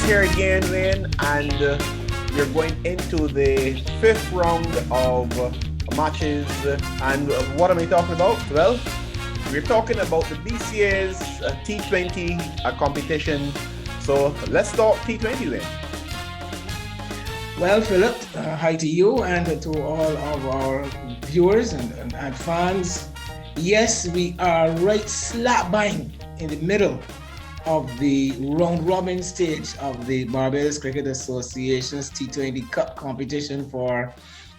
here again, Wayne, and we're going into the fifth round of matches. And what am I talking about? Well, we're talking about the BCA's T20 competition. So let's talk T20, Wayne. Well, Philip, hi to you and to all of our viewers and fans. Yes, we are right slap bang in the middle of the round robin stage of the Barbados Cricket Association's T20 Cup competition for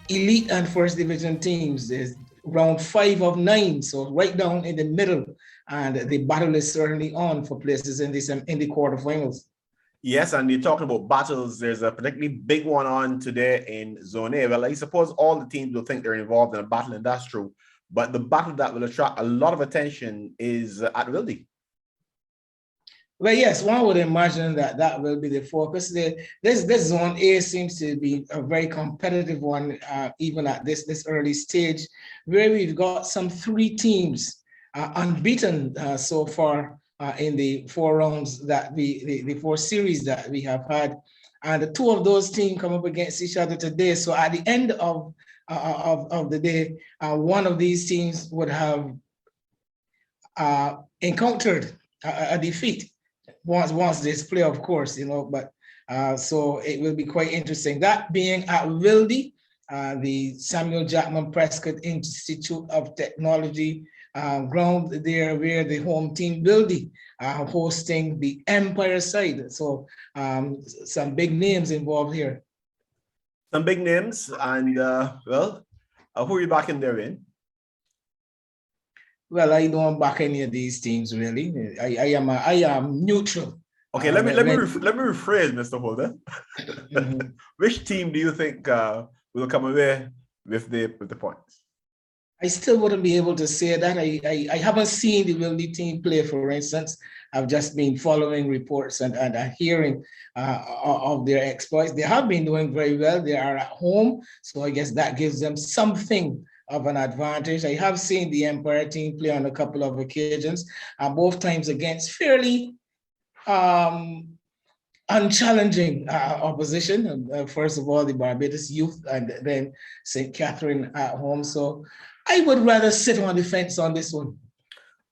elite and first division teams. There's round 5 of 9, so right down in the middle, and the battle is certainly on for places in the quarterfinals. Yes, and you're talking about battles. There's a particularly big one on today in Zone A. Well, I suppose all the teams will think they're involved in a battle, and that's true. But the battle that will attract a lot of attention is at Wildy. Well, yes, one would imagine that will be the focus. This Zone A seems to be a very competitive one, even at this early stage, where we've got some 3 teams unbeaten so far in the 4 rounds the 4 series that we have had, and the 2 of those teams come up against each other today. So at the end of the day, one of these teams would have encountered a defeat once this play, of course, but so it will be quite interesting. That being at Wildy, the Samuel Jackman Prescott Institute of Technology ground there, where the home team Wildy hosting the Empire side. So some big names involved here. Some big names, and who are you backing there in? Well, I don't back any of these teams really. I am neutral. Okay, let me rephrase, Mr. Holder. Mm-hmm. Which team do you think will come away with the points? I still wouldn't be able to say that. I haven't seen the Wildy team play, for instance. I've just been following reports and hearing of their exploits. They have been doing very well. They are at home, so I guess that gives them something of an advantage. I have seen the Empire team play on a couple of occasions, both times against fairly unchallenging opposition. First of all, the Barbados Youth, and then St. Catherine at home. So I would rather sit on the fence on this one.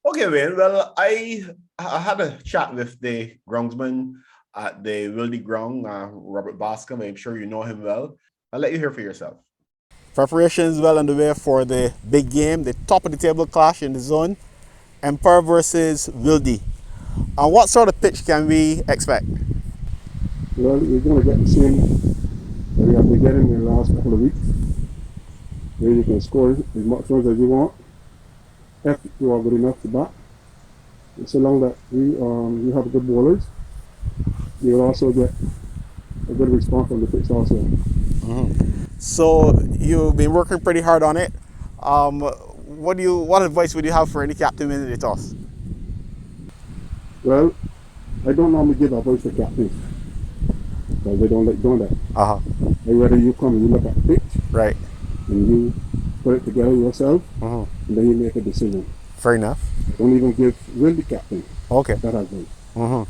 Okay, Wayne. Well, I had a chat with the groundsman at the Wildy Ground, Robert Bascom. I'm sure you know him well. I'll let you hear for yourself. Preparations well underway for the big game, the top of the table clash in the zone, Empire versus Wildy. And what sort of pitch can we expect? Well, we're going to get the same that we have been getting in the last couple of weeks, where you can score as much runs as you want if you are good enough to bat. And so long that we have good bowlers, you will also get a good response from the pitch also. Mm-hmm. So you've been working pretty hard on it. What advice would you have for any captain winning the toss? Well, I don't normally give advice to captains because they don't like doing that. Whether you come and you look at the pitch, right, and you put it together yourself, and then you make a decision. Fair enough. Don't even give Wildy captain that advice. All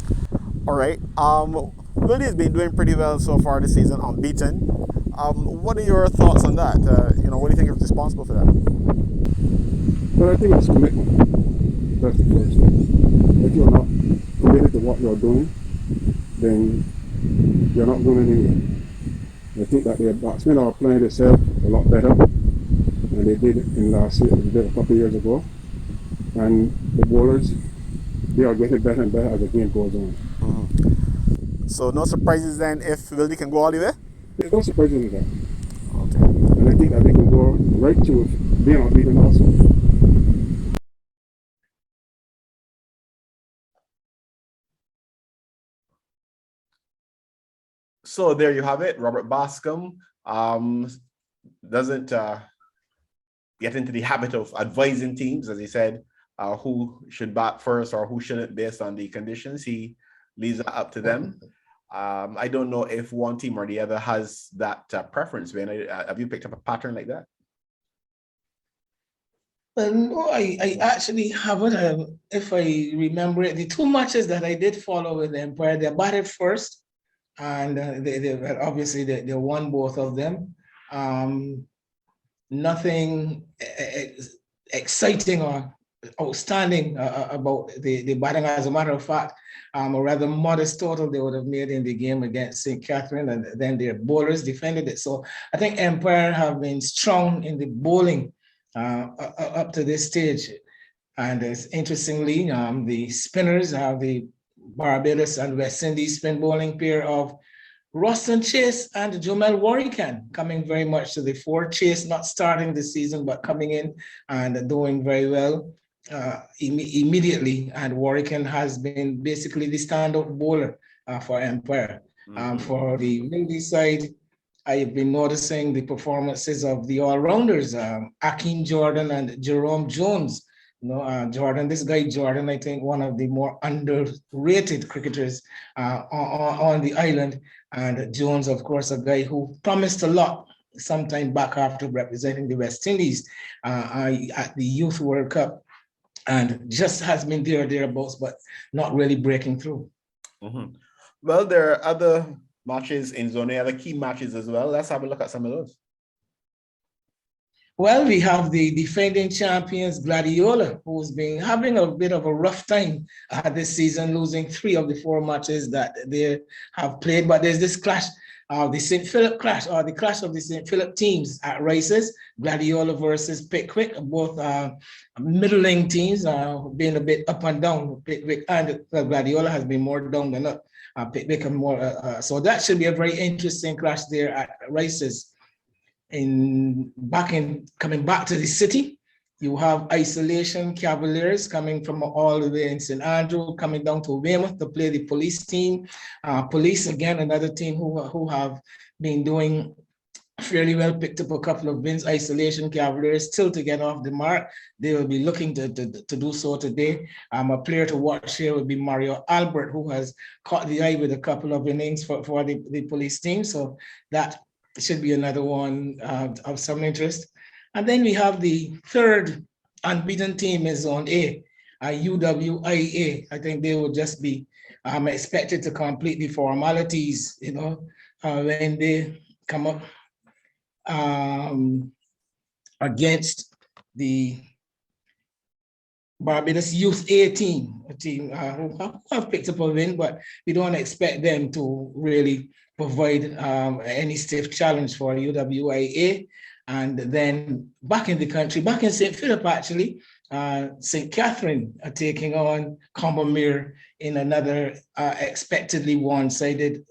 right. Wildy has been doing pretty well so far this season, unbeaten. What are your thoughts on that? What do you think is responsible for that? Well, I think it's commitment. That's the first thing. If you're not committed to what you're doing, then you're not going anywhere. I think that the batsmen are playing themselves a lot better than they did in last year, they did a couple of years ago. And the bowlers, they are getting better and better as the game goes on. So no surprises then if Wildy can go all the way? There's no surprises in that. Okay. And I think that they can go right to being unbeaten also. So there you have it. Robert Bascom doesn't get into the habit of advising teams, as he said, who should bat first or who shouldn't based on the conditions. He leaves that up to them. I don't know if one team or the other has that preference. Wayne, have you picked up a pattern like that? Well, no, I actually haven't. If I remember it, the 2 matches that I did follow with Empire, they batted first and well, obviously they won both of them. Nothing exciting or outstanding about the batting. As a matter of fact, a rather modest total they would have made in the game against St. Catherine, and then their bowlers defended it. So I think Empire have been strong in the bowling up to this stage. And interestingly, the spinners have the Barbados and West Indies spin bowling pair of Roston Chase and Jomel Warrican coming very much to the fore. Chase not starting the season, but coming in and doing very well immediately. And Warrican has been basically the standout bowler for Empire. For the Windy side, I have been noticing the performances of the all-rounders, Akeem Jordan and Jerome Jones. Jordan, this guy Jordan, I think one of the more underrated cricketers on the island. And Jones, of course, a guy who promised a lot sometime back after representing the West Indies at the Youth World Cup, and just has been thereabouts, but not really breaking through. Well, there are other matches in Zone A, other key matches as well. Let's have a look at some of those. Well, we have the defending champions Gladiola, who's been having a bit of a rough time this season, losing 3 of the 4 matches that they have played. But there's this clash, the St. Philip clash, or the clash of the St. Philip teams at Rices, Gladiola versus Pickwick, both middling teams, being a bit up and down. Pickwick and Gladiola has been more down than up. Pickwick and more, so that should be a very interesting clash there at Rices. Coming back to the city, you have Isolation Cavaliers coming from all the way in St. Andrew, coming down to Weymouth to play the Police team. Police, again, another team who have been doing fairly well, picked up a couple of wins. Isolation Cavaliers still to get off the mark. They will be looking to do so today. A player to watch here would be Mario Albert, who has caught the eye with a couple of innings for the Police team. So that should be another one of some interest. And then we have the third unbeaten team in Zone A, UWIA. I think they will just be expected to complete the formalities, when they come up against the Barbados Youth A team, a team who have picked up a win, but we don't expect them to really provide any stiff challenge for UWIA. And then back in the country, back in St. Philip, actually, St. Catherine are taking on Combermere in another expectedly one-sided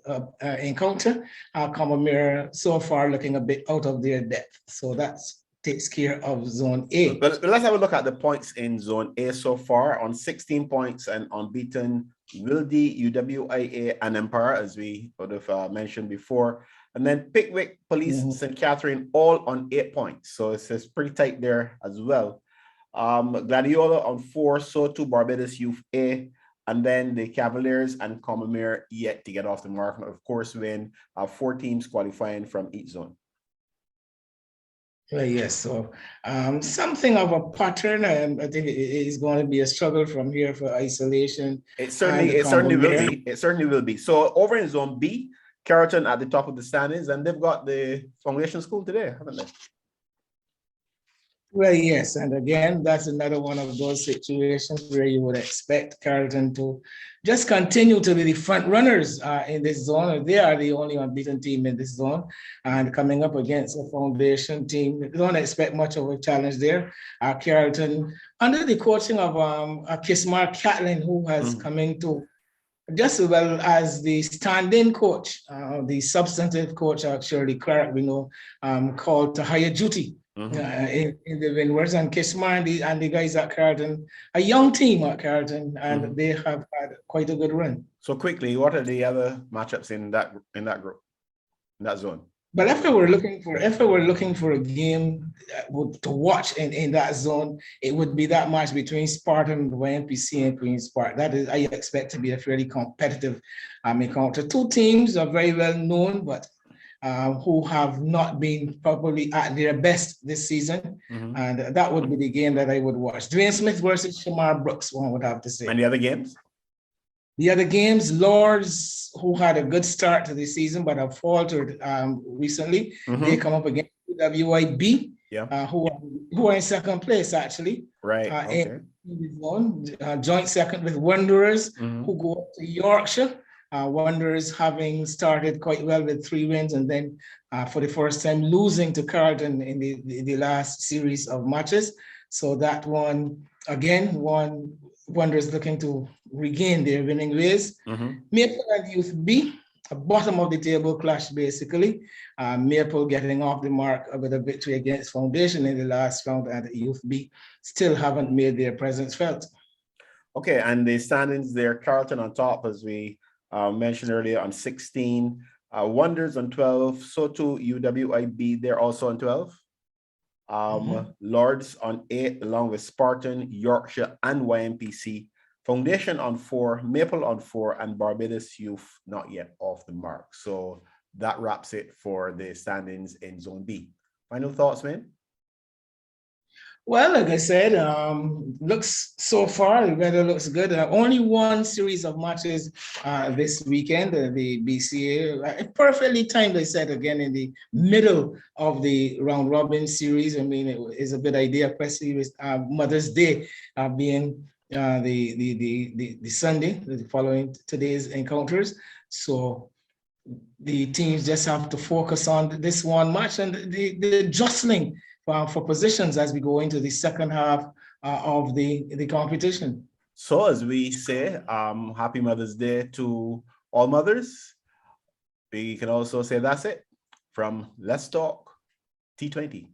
encounter. Combermere so far looking a bit out of their depth. So that takes care of Zone A. But let's have a look at the points in Zone A so far. On 16 points and unbeaten, Wildy, UWIA, and Empire, as we would have mentioned before. And then Pickwick, Police, St. Catherine, all on 8 points. So it's pretty tight there as well. Gladiola on 4, so too Barbados Youth A. And then the Cavaliers and Combermere yet to get off the mark. And of course, when 4 teams qualifying from each zone. Yes, so something of a pattern. I think it is going to be a struggle from here for Isolation. It certainly will be. It certainly will be. So over in Zone B, Carrollton at the top of the standings, and they've got the Foundation School today, haven't they? Well, yes, and again, that's another one of those situations where you would expect Carrollton to just continue to be the front runners in this zone. They are the only unbeaten team in this zone, and coming up against a Foundation team, you don't expect much of a challenge there. Carrollton, under the coaching of Kismar Catlin, who has come into just as well as the stand-in coach, the substantive coach, Shirley Clark, we know, called to higher duty. In the Windwards, and Kismar and the guys at Carrollton, a young team at Carrollton, and they have had quite a good run. So quickly, what are the other matchups in that group, in that zone? But if we were looking for a game to watch in that zone, it would be that match between Spartan, YMPC, and Queen's Park. That is, I expect to be a fairly competitive encounter. 2 teams are very well known, but who have not been probably at their best this season. And that would be the game that I would watch. Dwayne Smith versus Shamar Brooks, one would have to say. And the other games? The other games, Lords, who had a good start to the season but have faltered recently, they come up against WIB, Yeah. who are in second place actually. Right. Okay. In the zone, joint second with Wanderers, who go up to Yorkshire. Wanderers having started quite well with 3 wins and then for the first time losing to Carlton in the last series of matches. So that one, again, Wanderers looking to regain their winning ways. Maple and Youth B, a bottom of the table clash basically. Maple getting off the mark with a victory against Foundation in the last round, and Youth B still haven't made their presence felt. Okay, and the standings there, Carlton on top, as we mentioned earlier, on 16. Wonders on 12. So too UWIB, they're also on 12. Lords on 8, along with Spartan, Yorkshire, and YMPC. Foundation on 4, Maple on 4, and Barbados Youth not yet off the mark. So that wraps it for the standings in Zone B. Final thoughts, man? Well, like I said, looks so far, the weather looks good. Only one series of matches this weekend, the BCA, perfectly timed, I said, again, in the middle of the round robin series. I mean, it is a good idea, especially with Mother's Day being the Sunday, the following today's encounters. So the teams just have to focus on this one match and the jostling for positions as we go into the second half of the competition. So as we say, happy Mother's Day to all mothers. We can also say that's it from Let's Talk T20.